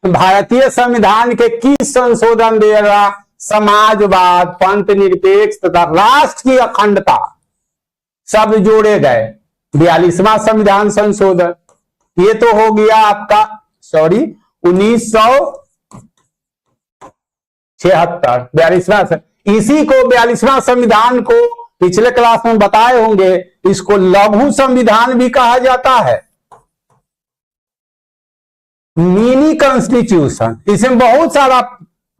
भारतीय संविधान के किस संशोधन द्वारा समाजवाद, पंथ निरपेक्ष तथा राष्ट्र की अखंडता शब्द जोड़े गए? 42वां संविधान संशोधन। ये तो हो गया आपका 1976, 42वां। इसी को 42वां संविधान को पिछले क्लास में बताए होंगे, इसको लघु संविधान भी कहा जाता है, मिनी कॉन्स्टिट्यूशन। इसमें बहुत सारा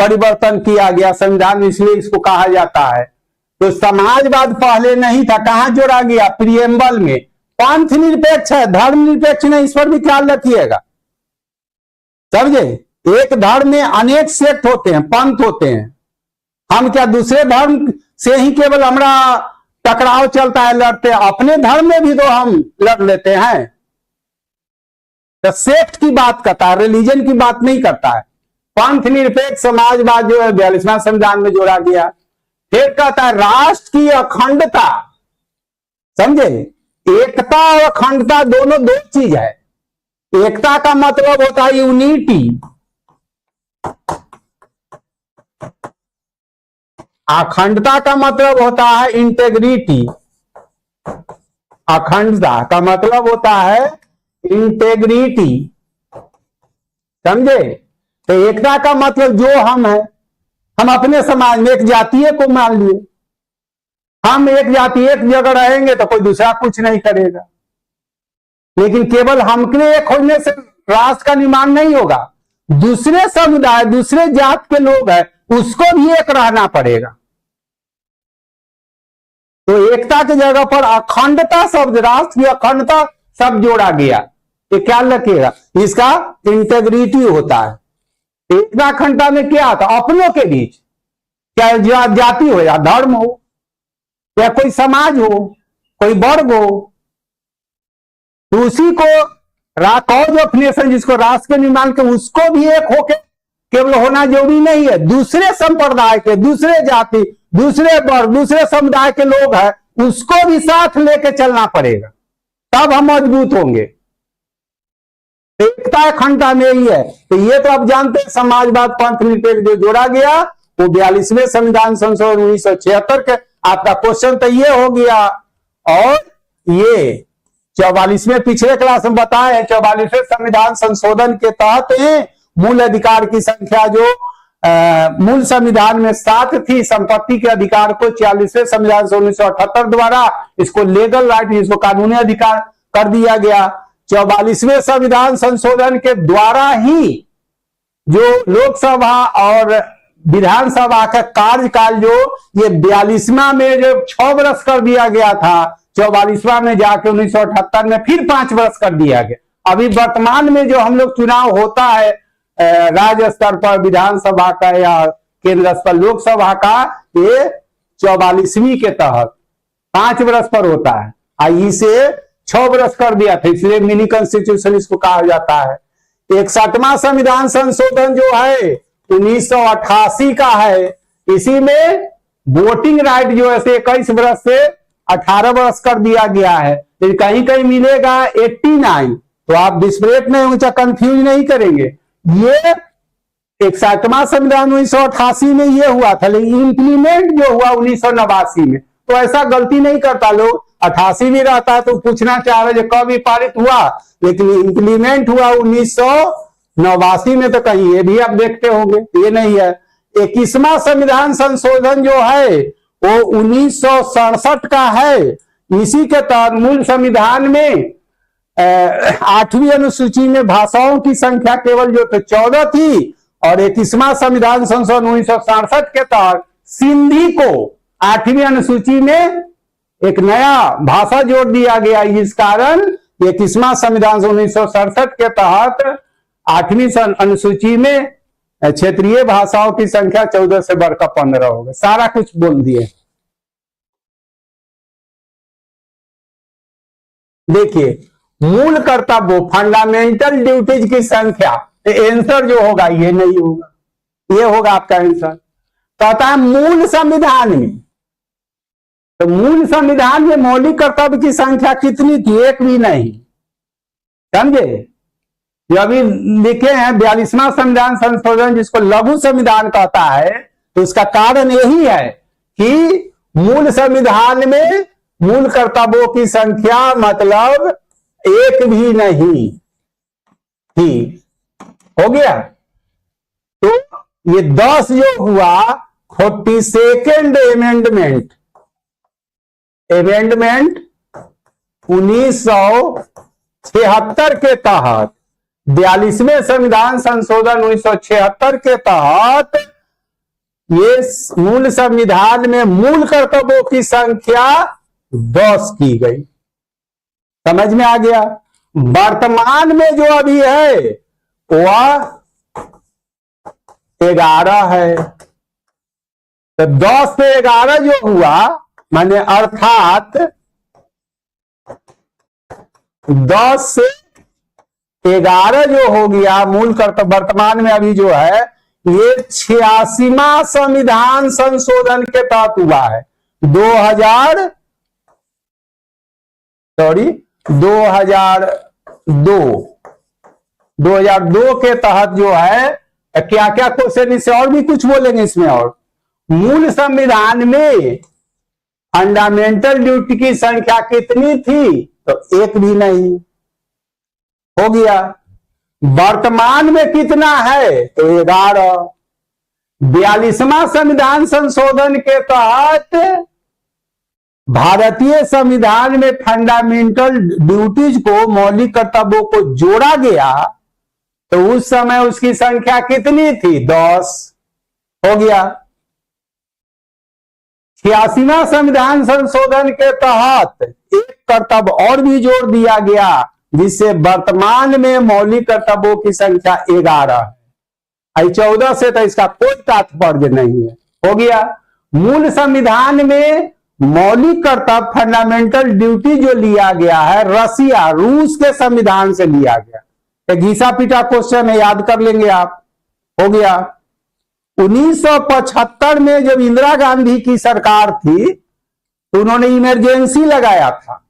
परिवर्तन किया गया संविधान में, इसलिए इसको कहा जाता है। तो समाजवाद पहले नहीं था, कहां जोड़ा गया? प्रियम्बल में। पंथ निरपेक्ष है, धर्म निरपेक्ष नहीं, इस पर भी ख्याल रखिएगा, समझे? एक धर्म में अनेक सेक्ट होते हैं, पंथ होते हैं। हम क्या दूसरे धर्म से ही केवल हमारा टकराव चलता है, लड़ते हैं? अपने धर्म में भी तो हम लड़ लेते हैं। तो सेक्ट की बात करता है, रिलीजन की बात नहीं करता है। पंथ निरपेक्ष समाजवाद जो है 42वां संविधान में जोड़ा गया। फिर कहता है राष्ट्र की अखंडता, समझे? एकता और अखंडता दोनों दो चीज है। एकता का मतलब होता है यूनिटी, अखंडता का मतलब होता है इंटेग्रिटी। अखंडता का मतलब होता है इंटेग्रिटी, समझे? तो एकता का मतलब जो हम है, हम अपने समाज में एक जातीय को मान लिए, हम एक जाति एक जगह रहेंगे तो कोई दूसरा कुछ नहीं करेगा। लेकिन केवल हमने एक होने से राष्ट्र का निर्माण नहीं होगा, दूसरे समुदाय, दूसरे जात के लोग हैं, उसको भी एक रहना पड़ेगा। तो एकता की जगह पर अखंडता शब्द, राष्ट्र की अखंडता शब्द जोड़ा गया। ये ख्याल रखिएगा, इसका इंटेग्रिटी होता है। एकता अखंडता में क्या था? अपनों के बीच, क्या जाति हो या धर्म हो या कोई समाज हो, कोई वर्ग हो, तो उसी को कॉज ऑफ नेशन, जिसको राष्ट्र के निर्माण के, उसको भी एक होके केवल होना जरूरी नहीं है। दूसरे संप्रदाय के, दूसरे जाति, दूसरे वर्ग, दूसरे समुदाय के लोग हैं, उसको भी साथ लेके चलना पड़ेगा, तब हम मजबूत होंगे। एकता अखंडता में ही है। तो ये तो आप जानते हैं, समाजवाद, पंथ निरपेक्ष जो जोड़ा गया वो 42वें संविधान संशोधन 1976 के। आपका क्वेश्चन तो ये हो गया। और ये 44वें पिछले क्लास में बताए, 44वें संविधान संशोधन के तहत मूल अधिकार की संख्या जो मूल संविधान में 7 थी, संपत्ति के अधिकार को 46वें संविधान से 1978 द्वारा इसको लीगल राइट, इसको कानूनी अधिकार कर दिया गया। 44वें संविधान संशोधन के द्वारा ही जो लोकसभा और विधानसभा का कार्यकाल जो ये 42वां में जो 6 वर्ष कर दिया गया था, 44वां में जाके 1978 में फिर 5 वर्ष कर दिया गया। अभी वर्तमान में जो हम लोग चुनाव होता है राज्य स्तर पर विधानसभा का या केंद्र स्तर लोकसभा का, ये 44वीं के तहत 5 वर्ष पर होता है। इसे 6 वर्ष कर दिया था, इसलिए मिनी कॉन्स्टिट्यूशन इसको कहा जाता है। 61वां संविधान संशोधन जो है 1988 का है। इसी में वोटिंग राइट जो है 21 वर्ष से 18 वर्ष कर दिया गया है। लेकिन कहीं कहीं मिलेगा 89, तो आप डिस्परेट नहीं होंगे, कंफ्यूज नहीं करेंगे। ये 61वां संविधान 1988 में ये हुआ था, लेकिन इंप्लीमेंट जो हुआ 1989 में, तो ऐसा गलती नहीं करता लोग। 88 भी रहता है तो पूछना चाह रहे कब पारित हुआ, लेकिन इंप्लीमेंट हुआ 1989 में, तो कहीं ये भी आप देखते होंगे, ये नहीं है। 21वां संविधान संशोधन जो है वो 1967 का है। इसी के तहत मूल संविधान में 8वीं अनुसूची में भाषाओं की संख्या केवल जो 14 थी, और 21वां संविधान संशोधन 1967 के तहत सिंधी को 8वीं अनुसूची में एक नया भाषा जोड़ दिया गया। इस कारण 21वां संविधान 1967 के तहत 8वीं अनुसूची में क्षेत्रीय भाषाओं की संख्या 14 से बढ़कर 15 हो गई। सारा कुछ बोल दिए। देखिए, मूल कर्तव्य, फंडामेंटल ड्यूटीज की संख्या, आंसर जो होगा ये नहीं होगा, ये होगा आपका आंसर। कहता है मूल संविधान में, तो मूल संविधान में मौलिक कर्तव्य की संख्या कितनी थी? एक भी नहीं, समझे? जो अभी लिखे हैं 42वां संविधान संशोधन, जिसको लघु संविधान कहता है, तो उसका कारण यही है कि मूल संविधान में मूल कर्तव्यों की संख्या मतलब एक भी नहीं थी। हो गया। तो ये 10 जो हुआ 42nd अमेंडमेंट 1976 के तहत, 42वें संविधान संशोधन 1976 के तहत ये मूल संविधान में मूल कर्तव्यों की संख्या 10 की गई। समझ में आ गया। वर्तमान में जो अभी है वह 11 है। तो 10 से 11 जो हुआ, माने अर्थात 10 से 11 जो हो गया मूल कर्तव्य वर्तमान में अभी जो है, ये 86वां संविधान संशोधन के तहत हुआ है। 2002 के तहत जो है, क्या क्या क्वेश्चन इससे और भी कुछ बोलेंगे इसमें। और मूल संविधान में फंडामेंटल ड्यूटी की संख्या कितनी थी, तो एक भी नहीं। हो गया। वर्तमान में कितना है, तो 11। 42वां संविधान संशोधन के तहत भारतीय संविधान में फंडामेंटल ड्यूटीज को, मौलिक कर्तव्यों को जोड़ा गया, तो उस समय उसकी संख्या कितनी थी, 10। हो गया। 86वां संविधान संशोधन के तहत एक कर्तव्य और भी जोड़ दिया गया, जिससे वर्तमान में मौलिक कर्तव्यों की संख्या 11 है। 14 से तो इसका कोई तात्पर्य नहीं है। हो गया। मूल संविधान में मौलिक कर्तव्य फंडामेंटल ड्यूटी जो लिया गया है, रसिया रूस के संविधान से लिया गया। एक घिसा पीटा क्वेश्चन है, याद कर लेंगे आप। हो गया। 1975 में जब इंदिरा गांधी की सरकार थी, तो उन्होंने इमरजेंसी लगाया था,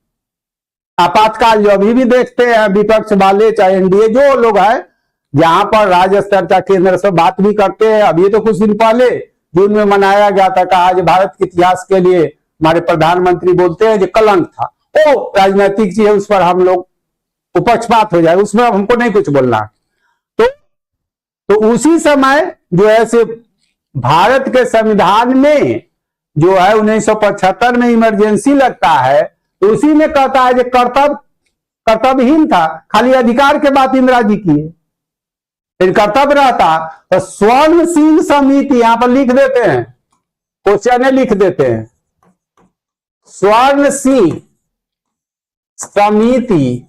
आपातकाल। जो अभी भी देखते हैं विपक्ष वाले, चाहे एनडीए जो लोग हैं, जहां पर राज्य स्तर का केंद्र से बात भी करते हैं। अभी तो कुछ दिन पहले जून में मनाया गया था, कहा आज भारत के इतिहास के लिए हमारे प्रधानमंत्री बोलते हैं जो कलंक था। वो राजनीतिक चीज है, उस पर हम लोग उपक्षपात हो जाए, उसमें हमको नहीं कुछ बोलना। तो उसी समय जो है से भारत के संविधान में जो है 1975 में इमरजेंसी लगता है, तो उसी में कहता है कि कर्तव्यहीन था, खाली अधिकार के बात इंदिरा जी की है। फिर कर्तव्य रहता तो स्वर्ण सिंह समिति, यहां पर लिख देते हैं, क्वेश्चन लिख देते हैं, स्वर्ण सिंह समिति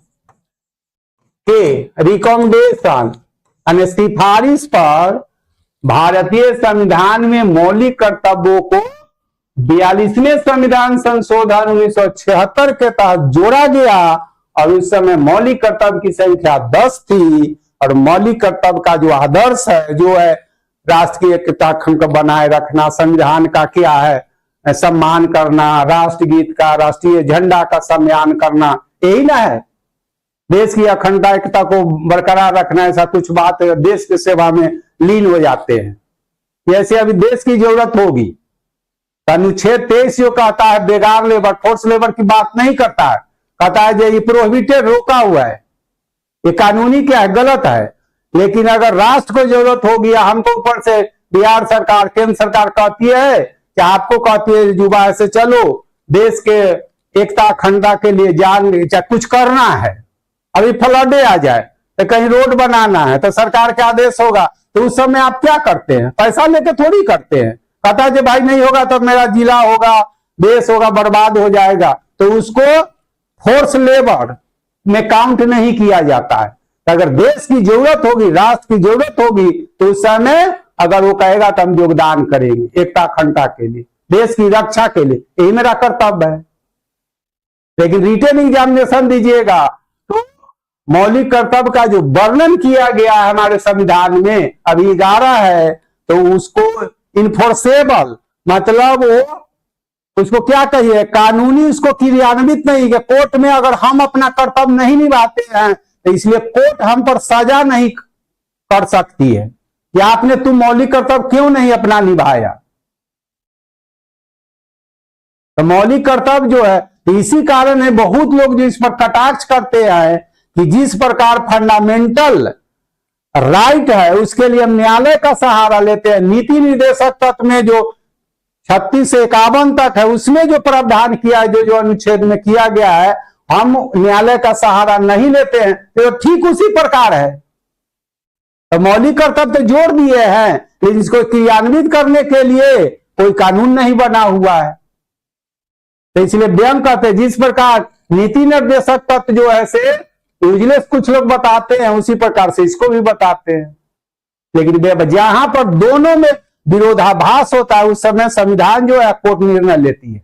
के रिकमेंडेशन यानी सिफारिश पर भारतीय संविधान में मौलिक कर्तव्यों को 42वें संविधान संशोधन 1976 के तहत जोड़ा गया, और उस समय मौलिक कर्तव्य की संख्या 10 थी। और मौलिक कर्तव्य का जो आदर्श है, जो है राष्ट्र की एकता अखंड को बनाए रखना, संविधान का क्या है, सम्मान करना, राष्ट्रगीत का, राष्ट्रीय झंडा का सम्मान करना, यही ना है। देश की अखंडता एकता को बरकरार रखना, ऐसा कुछ बात देश की सेवा में लीन हो जाते हैं। जैसे अभी देश की जरूरत होगी, अनुच्छेद 23 जो कहता है बेगार लेबर, फोर्स लेबर की बात नहीं करता है, कहता है ये प्रोहिबिटेड, रोका हुआ है, ये कानूनी क्या है, गलत है। लेकिन अगर राष्ट्र को जरूरत होगी, हमको ऊपर से बिहार सरकार, केंद्र सरकार कहती है कि आपको कहती है युवा ऐसे चलो, देश के एकता अखंडता के लिए जान, चाहे कुछ करना है, अभी फ्लड आ जाए तो कहीं रोड बनाना है, तो सरकार का आदेश होगा, तो उस समय आप क्या करते हैं, पैसा लेके थोड़ी करते हैं। कहता है कि भाई नहीं होगा तो मेरा जिला होगा, देश होगा, बर्बाद हो जाएगा, तो उसको फोर्स लेबर में काउंट नहीं किया जाता है। तो अगर देश की जरूरत होगी, राष्ट्र की जरूरत होगी, तो उस समय अगर वो कहेगा तो हम योगदान करेंगे एकता अखंडता के लिए, देश की रक्षा के लिए, यही मेरा कर्तव्य है। लेकिन रिटन एग्जामिनेशन दीजिएगा तो मौलिक कर्तव्य का जो वर्णन किया गया है हमारे संविधान में, अभी 11 है, तो उसको इन्फोर्सेबल मतलब वो उसको क्या कहिए, कानूनी उसको क्रियान्वित नहीं है। कोर्ट में अगर हम अपना कर्तव्य नहीं निभाते हैं तो इसलिए कोर्ट हम पर सजा नहीं कर सकती है कि आपने तुम मौलिक कर्तव्य क्यों नहीं अपना निभाया। तो मौलिक कर्तव्य जो है, इसी कारण है बहुत लोग जो इस पर कटाक्ष करते हैं कि जिस प्रकार फंडामेंटल राइट है उसके लिए हम न्यायालय का सहारा लेते हैं। नीति निर्देशक तत्व में जो 36 से 51 तक है उसमें जो प्रावधान किया है, जो अनुच्छेद में किया गया है, हम न्यायालय का सहारा नहीं लेते हैं, तो ठीक उसी प्रकार है। तो मौलिक कर्तव्य तो जोड़ दिए हैं, लेकिन इसको क्रियान्वित करने के लिए कोई कानून नहीं बना हुआ है। तो इसलिए व्यंग कहते हैं जिस प्रकार नीति निर्देशक तत्व जो है से यूजलेस कुछ लोग बताते हैं, उसी प्रकार से इसको भी बताते हैं। लेकिन जहां पर दोनों में विरोधाभास होता है उस समय संविधान जो है कोर्ट निर्णय लेती है,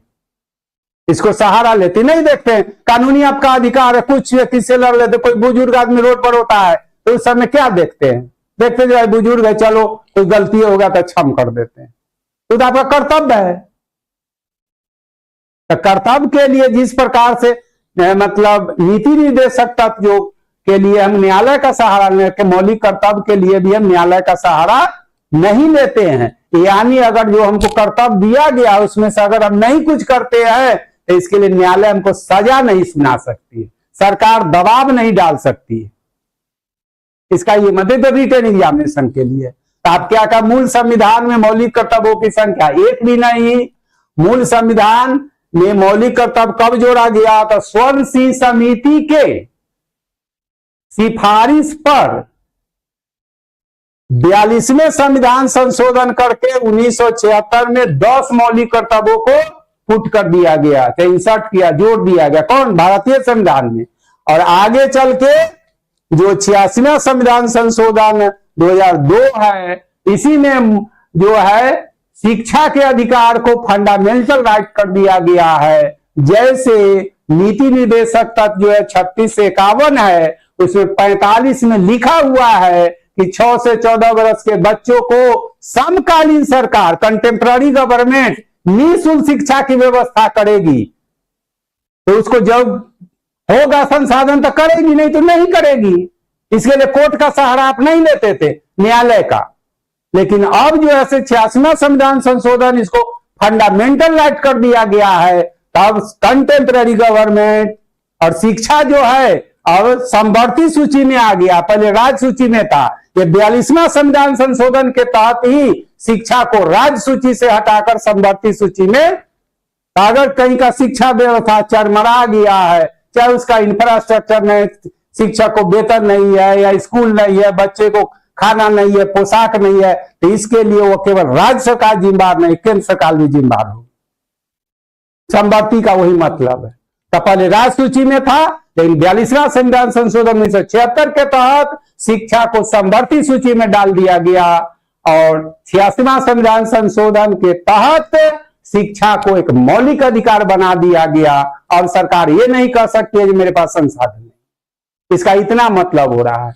इसको सहारा लेती नहीं। देखते हैं कानूनी आपका अधिकार है, कुछ व्यक्ति से लड़ लेते, कोई बुजुर्ग आदमी रोड पर होता है तो उस समय क्या देखते हैं, देखते जो है बुजुर्ग है, चलो कोई गलती होगा तो क्षम कर देते हैं, तो आपका कर्तव्य है। तो कर्तव्य के लिए जिस प्रकार से मतलब नीति निर्देशक तत्व जो के लिए हम न्यायालय का सहारा लेते, मौलिक कर्तव्य के लिए भी हम न्यायालय का सहारा नहीं लेते हैं। यानी अगर जो हमको कर्तव्य दिया गया उसमें से अगर हम नहीं कुछ करते हैं तो इसके लिए न्यायालय हमको सजा नहीं सुना सकती है, सरकार दबाव नहीं डाल सकती है। इसका ये मतलब रिटर्न एग्जामिनेशन के लिए आप क्या कहा, मूल संविधान में मौलिक कर्तव्यों की संख्या एक भी नहीं। मूल संविधान में मौलिक कर्तव्य कब जोड़ा गया? तो स्वर्ण सिंह समिति के सिफारिश पर 42वें संविधान संशोधन करके 1976 में 10 मौलिक कर्तव्यों को पुट कर दिया गया, इंसर्ट किया, जोड़ दिया गया। कौन? भारतीय संविधान में। और आगे चल के जो 86वां संविधान संशोधन 2002 है, इसी में जो है शिक्षा के अधिकार को फंडामेंटल राइट कर दिया गया है। जैसे नीति निर्देशक तत्व जो है 36 से 51 है, उसमें 45 में लिखा हुआ है कि 6 से 14 वर्ष के बच्चों को समकालीन सरकार, कंटेम्पररी गवर्नमेंट निःशुल्क शिक्षा की व्यवस्था करेगी। तो उसको जब होगा संसाधन तो करेगी, नहीं तो नहीं करेगी। इसके लिए कोर्ट का सहारा आप नहीं लेते थे, न्यायालय का। लेकिन अब जो है 86वां संविधान संशोधन इसको फंडामेंटल राइट कर दिया गया है, तब कंटेम्पररी गवर्नमेंट और शिक्षा जो है अब समवर्ती सूची में आ गया, पहले राज्य सूची में था। ये 42वां संविधान संशोधन के तहत ही शिक्षा को राज्य सूची से हटाकर समवर्ती सूची में, अगर कहीं का शिक्षा व्यवस्था चरमरा गया है, चाहे उसका इंफ्रास्ट्रक्चर नहीं, शिक्षक को वेतन नहीं है, या स्कूल नहीं है, बच्चे को खाना नहीं है, पोशाक नहीं है, तो इसके लिए वो केवल राज्य सरकार जिम्मेदार नहीं, केंद्र सरकार भी जिम्मेदार हो। समवर्ती का वही मतलब है। तो पहले राज्य सूची में था, लेकिन 42वां संविधान संशोधन 1976 के तहत शिक्षा को समवर्ती सूची में डाल दिया गया, और 86वां संविधान संशोधन के तहत शिक्षा को एक मौलिक अधिकार बना दिया गया। और सरकार ये नहीं कह सकती है कि मेरे पास संसाधन नहीं। इसका इतना मतलब हो रहा है।